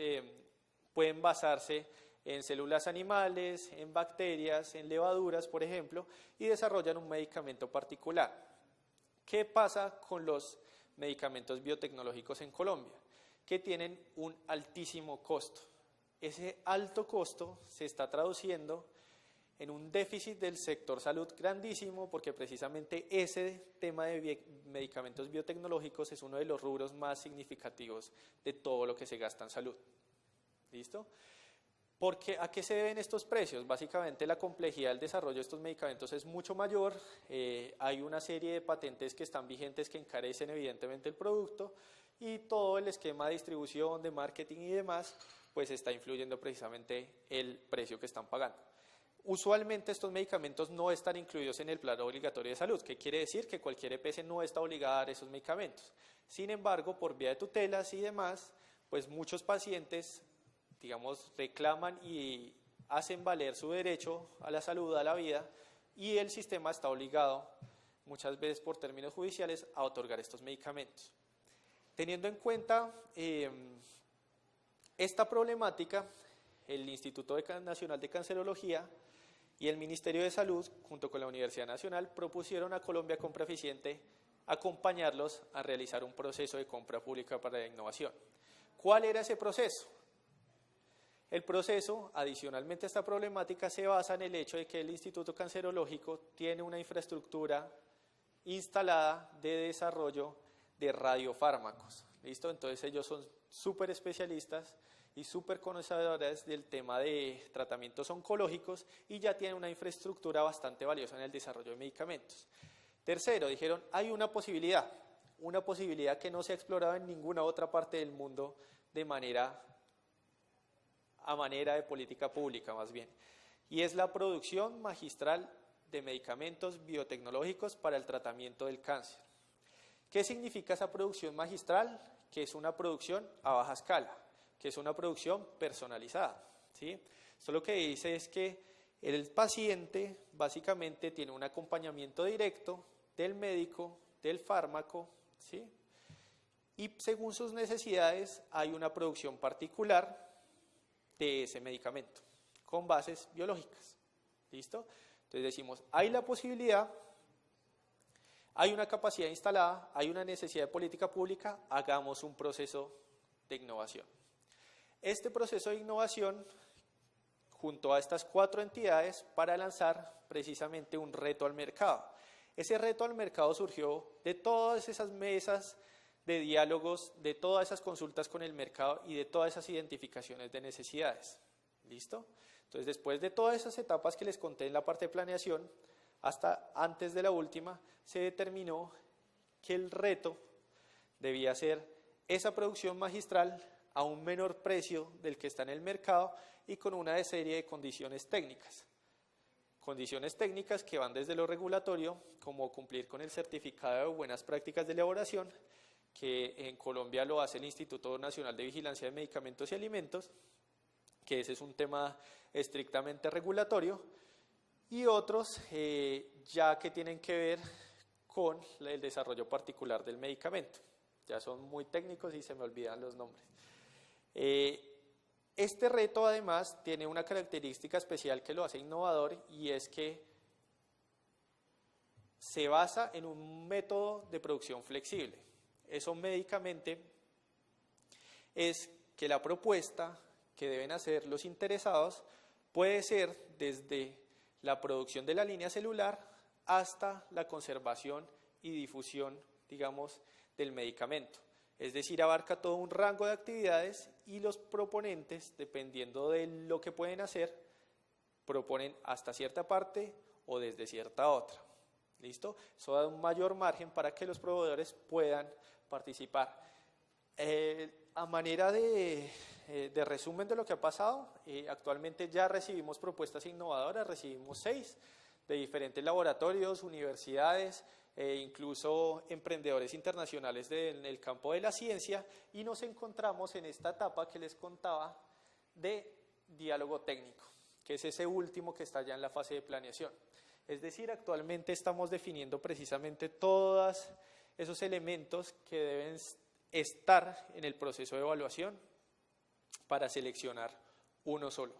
pueden basarse en células animales, en bacterias, en levaduras, por ejemplo, y desarrollan un medicamento particular. ¿Qué pasa con los medicamentos biotecnológicos en Colombia? Que tienen un altísimo costo. Ese alto costo se está traduciendo en un déficit del sector salud grandísimo, porque precisamente ese tema de medicamentos biotecnológicos es uno de los rubros más significativos de todo lo que se gasta en salud. ¿Listo? Porque, ¿a qué se deben estos precios? Básicamente la complejidad del desarrollo de estos medicamentos es mucho mayor, hay una serie de patentes que están vigentes que encarecen evidentemente el producto, y todo el esquema de distribución, de marketing y demás, pues está influyendo precisamente el precio que están pagando. Usualmente estos medicamentos no están incluidos en el plan obligatorio de salud, que quiere decir que cualquier EPS no está obligada a dar esos medicamentos. Sin embargo, por vía de tutelas y demás, pues muchos pacientes, digamos, reclaman y hacen valer su derecho a la salud, a la vida, y el sistema está obligado, muchas veces por términos judiciales, a otorgar estos medicamentos. Teniendo en cuenta esta problemática, el Instituto Nacional de Cancerología y el Ministerio de Salud, junto con la Universidad Nacional, propusieron a Colombia Compra Eficiente acompañarlos a realizar un proceso de compra pública para la innovación. ¿Cuál era ese proceso? El proceso, adicionalmente a esta problemática, se basa en el hecho de que el Instituto Cancerológico tiene una infraestructura instalada de desarrollo de radiofármacos. ¿Listo? Entonces ellos son súper especialistas y súper conocedores del tema de tratamientos oncológicos y ya tienen una infraestructura bastante valiosa en el desarrollo de medicamentos. Tercero, dijeron, hay una posibilidad que no se ha explorado en ninguna otra parte del mundo a manera de política pública más bien, y es la producción magistral de medicamentos biotecnológicos para el tratamiento del cáncer. ¿Qué significa esa producción magistral? Que es una producción a baja escala, que es una producción personalizada, ¿sí? Esto lo que dice es que el paciente básicamente tiene un acompañamiento directo del médico, del fármaco, ¿sí? Y según sus necesidades hay una producción particular de ese medicamento, con bases biológicas, ¿listo? Entonces decimos, hay la posibilidad, hay una capacidad instalada, hay una necesidad de política pública, hagamos un proceso de innovación. Este proceso de innovación, junto a estas 4 entidades, para lanzar precisamente un reto al mercado. Ese reto al mercado surgió de todas esas mesas de diálogos, de todas esas consultas con el mercado y de todas esas identificaciones de necesidades. ¿Listo? Entonces, después de todas esas etapas que les conté en la parte de planeación, hasta antes de la última, se determinó que el reto debía ser esa producción magistral a un menor precio del que está en el mercado y con una serie de condiciones técnicas. Condiciones técnicas que van desde lo regulatorio, como cumplir con el certificado de buenas prácticas de elaboración, que en Colombia lo hace el Instituto Nacional de Vigilancia de Medicamentos y Alimentos, que ese es un tema estrictamente regulatorio, y otros ya que tienen que ver con el desarrollo particular del medicamento. Ya son muy técnicos y se me olvidan los nombres. Este reto además tiene una característica especial que lo hace innovador y es que se basa en un método de producción flexible. Eso médicamente es que la propuesta que deben hacer los interesados puede ser desde la producción de la línea celular hasta la conservación y difusión, digamos, del medicamento. Es decir, abarca todo un rango de actividades y los proponentes, dependiendo de lo que pueden hacer, proponen hasta cierta parte o desde cierta otra. ¿Listo? Eso da un mayor margen para que los proveedores puedan participar. A manera de resumen de lo que ha pasado, actualmente ya recibimos propuestas innovadoras, recibimos 6 de diferentes laboratorios, universidades, incluso emprendedores internacionales en el campo de la ciencia, y nos encontramos en esta etapa que les contaba de diálogo técnico, que es ese último que está ya en la fase de planeación. Es decir, actualmente estamos definiendo precisamente todos esos elementos que deben estar en el proceso de evaluación para seleccionar uno solo.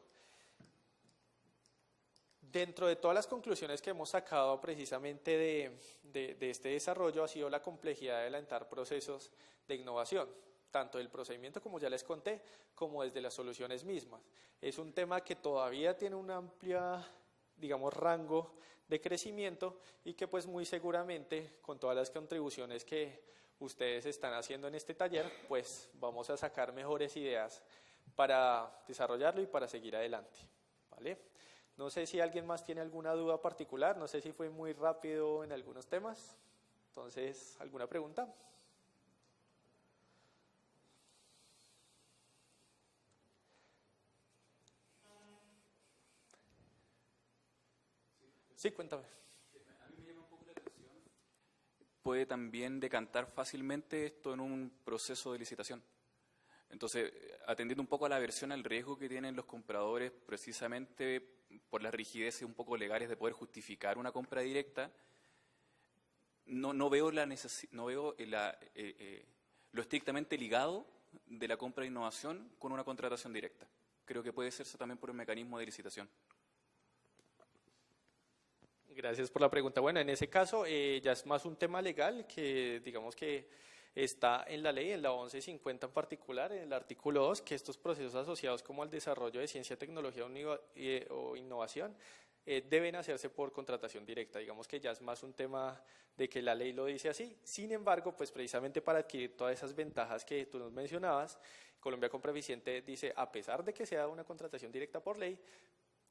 Dentro de todas las conclusiones que hemos sacado precisamente de este desarrollo ha sido la complejidad de adelantar procesos de innovación, tanto del procedimiento, como ya les conté, como desde las soluciones mismas. Es un tema que todavía tiene un amplio, digamos, rango de crecimiento y que pues muy seguramente con todas las contribuciones que ustedes están haciendo en este taller, pues vamos a sacar mejores ideas para desarrollarlo y para seguir adelante, ¿vale? No sé si alguien más tiene alguna duda particular, no sé si fue muy rápido en algunos temas, entonces, ¿alguna pregunta? Sí, cuéntame. Puede también decantar fácilmente esto en un proceso de licitación. Entonces, atendiendo un poco a la aversión al riesgo que tienen los compradores, precisamente por las rigideces un poco legales de poder justificar una compra directa, no veo lo estrictamente ligado de la compra de innovación con una contratación directa. Creo que puede hacerse también por un mecanismo de licitación. Gracias por la pregunta. Bueno, en ese caso ya es más un tema legal que digamos que está en la ley, en la 1150 en particular, en el artículo 2, que estos procesos asociados como al desarrollo de ciencia, tecnología o innovación deben hacerse por contratación directa. Digamos que ya es más un tema de que la ley lo dice así. Sin embargo, pues precisamente para adquirir todas esas ventajas que tú nos mencionabas, Colombia Compra Eficiente dice, a pesar de que sea una contratación directa por ley,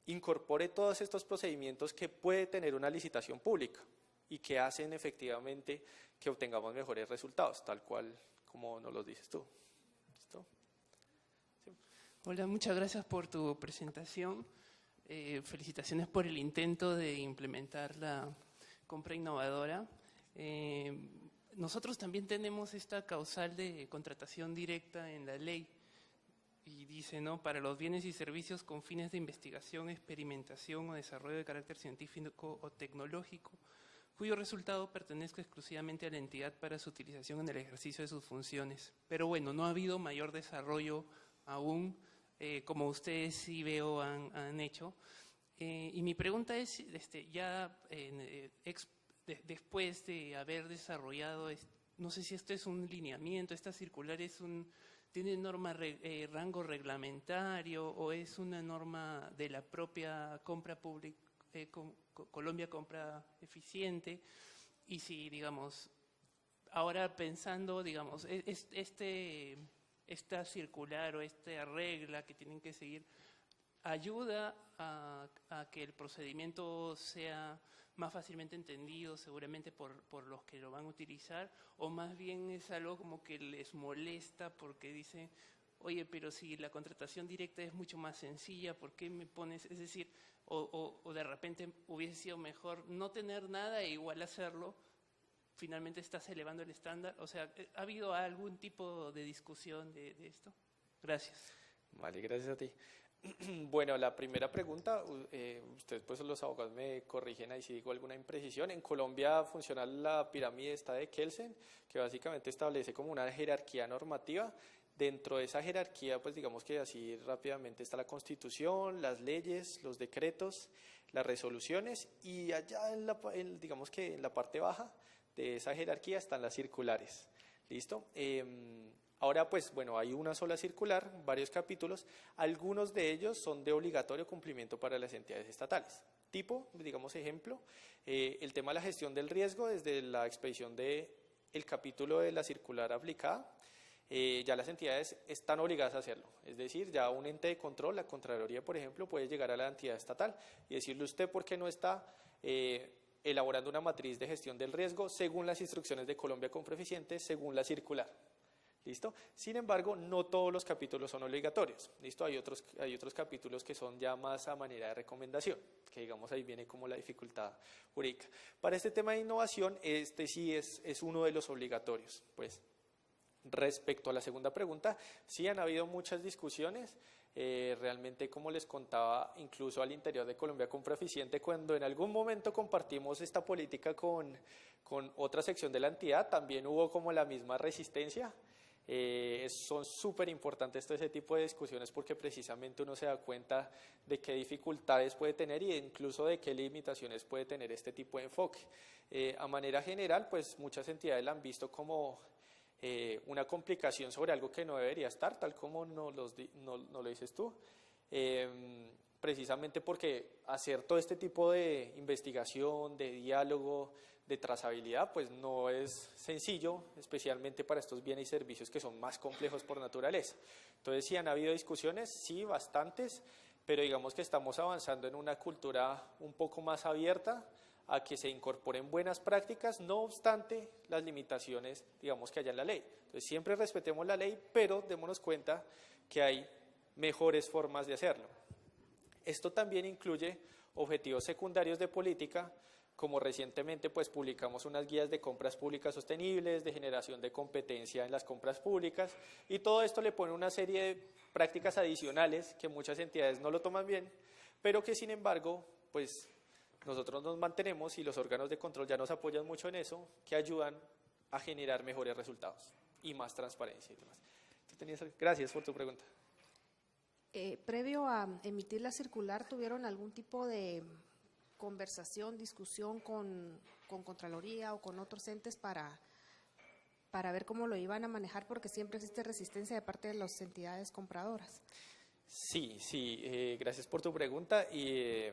incorpore todos estos procedimientos que puede tener una licitación pública y que hacen efectivamente que obtengamos mejores resultados, tal cual como nos los dices tú. ¿Listo? Sí. Hola, muchas gracias por tu presentación. Felicitaciones por el intento de implementar la compra innovadora. Nosotros también tenemos esta causal de contratación directa en la ley. Y dice, ¿no? Para los bienes y servicios con fines de investigación, experimentación o desarrollo de carácter científico o tecnológico, cuyo resultado pertenezca exclusivamente a la entidad para su utilización en el ejercicio de sus funciones. Pero bueno, no ha habido mayor desarrollo aún, como ustedes sí veo han hecho. Y mi pregunta es, después de haber desarrollado, no sé si esto es un lineamiento, esta circular ¿tiene rango reglamentario o es una norma de la propia compra pública, Colombia Compra Eficiente? Y si, digamos, ahora pensando, digamos, esta circular o esta regla que tienen que seguir, ¿ayuda a que el procedimiento sea más fácilmente entendido seguramente por los que lo van a utilizar, o más bien es algo como que les molesta porque dicen, oye, pero si la contratación directa es mucho más sencilla, ¿por qué me pones? Es decir, o de repente hubiese sido mejor no tener nada e igual hacerlo, finalmente estás elevando el estándar. O sea, ¿ha habido algún tipo de discusión de esto? Gracias. Vale, gracias a ti. Bueno, la primera pregunta, ustedes pues los abogados me corrigen ahí si digo alguna imprecisión. En Colombia funciona la pirámide esta de Kelsen, que básicamente establece como una jerarquía normativa. Dentro de esa jerarquía, pues digamos que así rápidamente está la Constitución, las leyes, los decretos, las resoluciones, y allá digamos que en la parte baja de esa jerarquía están las circulares. ¿Listo? Ahora, pues, bueno, hay una sola circular, varios capítulos, algunos de ellos son de obligatorio cumplimiento para las entidades estatales. Tipo, digamos ejemplo, el tema de la gestión del riesgo desde la expedición del capítulo de la circular aplicada, ya las entidades están obligadas a hacerlo. Es decir, ya un ente de control, la Contraloría, por ejemplo, puede llegar a la entidad estatal y decirle usted por qué no está elaborando una matriz de gestión del riesgo según las instrucciones de Colombia Compra Eficiente, según la circular. ¿Listo? Sin embargo, no todos los capítulos son obligatorios. ¿Listo? Hay otros capítulos que son ya más a manera de recomendación, que digamos ahí viene como la dificultad jurídica. Para este tema de innovación, este sí es uno de los obligatorios. Pues, respecto a la segunda pregunta, sí han habido muchas discusiones. Realmente, como les contaba, incluso al interior de Colombia Compra Eficiente, cuando en algún momento compartimos esta política con otra sección de la entidad, también hubo como la misma resistencia. Son súper importantes ese tipo de discusiones porque precisamente uno se da cuenta de qué dificultades puede tener e incluso de qué limitaciones puede tener este tipo de enfoque. A manera general, pues muchas entidades la han visto como una complicación sobre algo que no debería estar, tal como no lo dices tú, precisamente porque hacer todo este tipo de investigación, de diálogo, de trazabilidad, pues no es sencillo, especialmente para estos bienes y servicios que son más complejos por naturaleza. Entonces, sí han habido discusiones, sí, bastantes, pero digamos que estamos avanzando en una cultura un poco más abierta a que se incorporen buenas prácticas, no obstante las limitaciones, digamos, que haya en la ley. Entonces, siempre respetemos la ley, pero démonos cuenta que hay mejores formas de hacerlo. Esto también incluye objetivos secundarios de política, como recientemente pues publicamos unas guías de compras públicas sostenibles, de generación de competencia en las compras públicas, y todo esto le pone una serie de prácticas adicionales que muchas entidades no lo toman bien, pero que sin embargo pues nosotros nos mantenemos y los órganos de control ya nos apoyan mucho en eso, que ayudan a generar mejores resultados y más transparencia y demás. Gracias por tu pregunta. Previo a emitir la circular, ¿tuvieron algún tipo de conversación, discusión con Contraloría o con otros entes para ver cómo lo iban a manejar? Porque siempre existe resistencia de parte de las entidades compradoras. Sí, gracias por tu pregunta. Y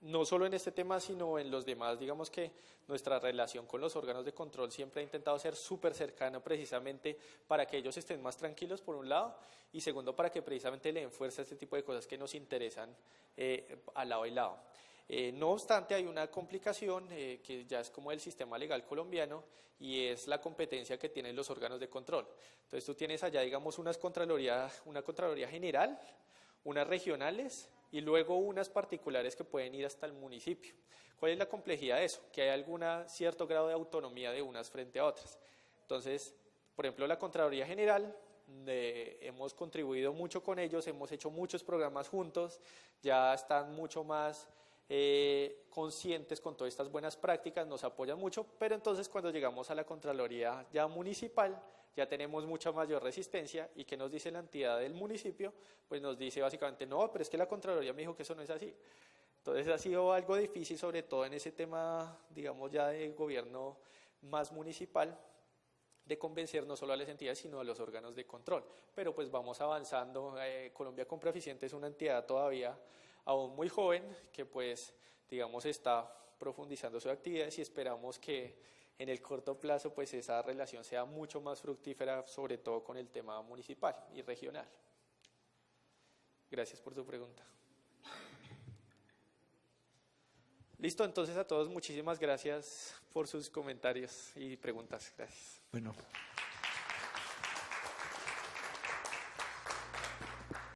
no solo en este tema, sino en los demás, digamos que nuestra relación con los órganos de control siempre ha intentado ser súper cercana, precisamente para que ellos estén más tranquilos, por un lado, y segundo, para que precisamente le den fuerza a este tipo de cosas que nos interesan al lado y lado. No obstante, hay una complicación que ya es como el sistema legal colombiano, y es la competencia que tienen los órganos de control. Entonces tú tienes allá, digamos, una Contraloría General, unas regionales y luego unas particulares que pueden ir hasta el municipio. ¿Cuál es la complejidad de eso? Que hay algún cierto grado de autonomía de unas frente a otras. Entonces, por ejemplo, la Contraloría General, hemos contribuido mucho con ellos, hemos hecho muchos programas juntos, ya están mucho más conscientes con todas estas buenas prácticas, nos apoyan mucho, pero entonces cuando llegamos a la Contraloría ya municipal, ya tenemos mucha mayor resistencia. ¿Y qué nos dice la entidad del municipio? Pues nos dice básicamente, no, pero es que la Contraloría me dijo que eso no es así. Entonces ha sido algo difícil, sobre todo en ese tema, digamos, ya de gobierno más municipal, de convencer no solo a las entidades, sino a los órganos de control. Pero pues vamos avanzando. Colombia Compra Eficiente es una entidad todavía aún muy joven, que pues, digamos, está profundizando sus actividades, y esperamos que en el corto plazo pues esa relación sea mucho más fructífera, sobre todo con el tema municipal y regional. Gracias por tu pregunta. Listo, entonces a todos muchísimas gracias por sus comentarios y preguntas. Gracias. Bueno.